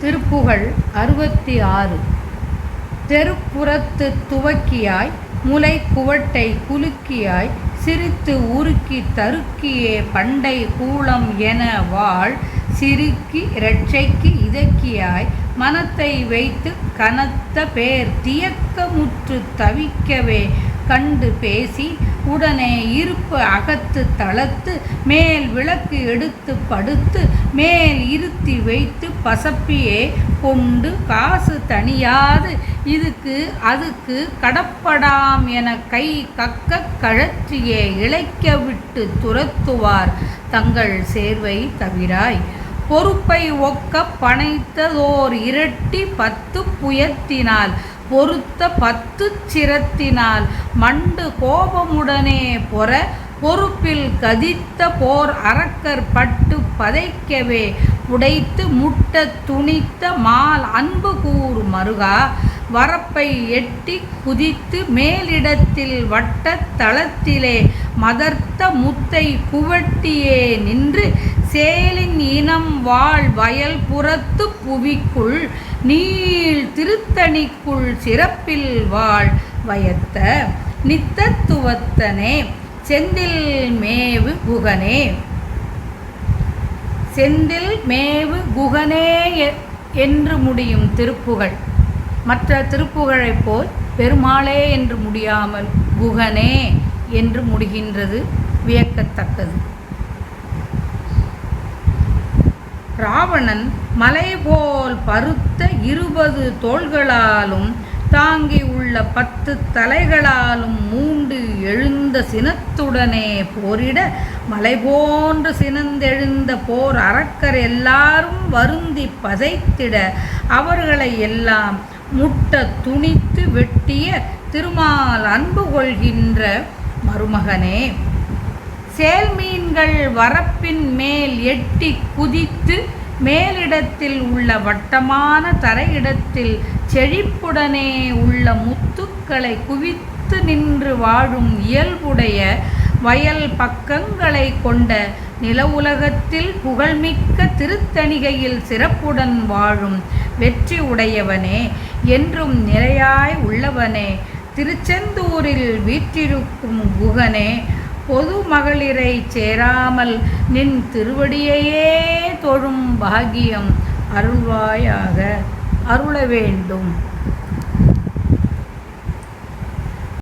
திருப்புகழ் 66. தெருப்புறத்து துவக்கியாய் முலை குவட்டை குலுக்கியாய் சிரித்து உருக்கி தருக்கியே பண்டை கூளம் என வாழ் சிறுக்கி இரட்சைக்கு இதக்கியாய் மனத்தை வைத்து கனத்த பேர் தியக்கமுற்று தவிக்கவே கண்டு பேசி உடனே இருப்பு அகத்து தளத்து மேல் விளக்கு எடுத்து படுத்து மேல் இருத்தி வைத்து பசப்பியே கொண்டு காசு தனியாது இதுக்கு அதுக்கு கடப்படாம் என கை கக்க கழற்றியே இழைக்க விட்டு துரத்துவார் தங்கள் சேர்வை தவிராய். பொறுப்பை ஒக்க பனைத்ததோர் இரட்டி 10 புயத்தினால் பொறுத்த 10 சிரத்தினால் மண்டு கோபமுடனே பொற பொறுப்பில் கதித்த போர் அரக்கர் பட்டு பதைக்கவே புடைத்து முட்ட துணித்த மால் அன்பு கூர் மருகா வரப்பை எட்டி குதித்து மேலிடத்தில் வட்ட தளத்திலே மதர்த்த முத்தை குவட்டியே நின்று சேலின் இனம் வாழ் வயல் புறத்து புவிக்குள் நீள் திருத்தணிக்குள் சிறப்பில் வாழ் வயத்த நித்தத்துவத்தனே செந்தில் மேவு குகனே. செந்தில் மேவு குகனே என்று முடியும் திருப்புகழ் மற்ற திருப்புகழைப் போல் பெருமாளே என்று முடியாமல் குகனே என்று முடிகின்றது வியக்கத்தக்கது. ராவணன் மலை போல் பருத்த 20 தோள்களாலும் தாங்கி உள்ள 10 தலைகளாலும் மூண்டு எழுந்த சினத்துடனே போரிட மலை போன்று சினந்தெழுந்த போர் அரக்கர் எல்லாரும் வருந்தி பதைத்திட அவர்களை எல்லாம் முட்ட துணித்து வெட்டிய திருமால் அன்பு கொள்கின்ற மருமகனே. சேல்மீன்கள் வரப்பின் மேல் எட்டி குதித்து மேலிடத்தில் உள்ள வட்டமான தரையிடத்தில் செழிப்புடனே உள்ள முத்துக்களை குவித்து நின்று வாழும் இயல்புடைய வயல் பக்கங்களை கொண்ட நில உலகத்தில் புகழ்மிக்க திருத்தணிகையில் சிறப்புடன் வாழும் வெற்றி உடையவனே என்றும் நிலையாய் உள்ளவனே திருச்செந்தூரில் வீற்றிருக்கும் குகனே. பொது மகளிரை சேராமல் நின் திருவடியையே தொழும் பாக்கியம் அருள்வாயாக அருள வேண்டும்.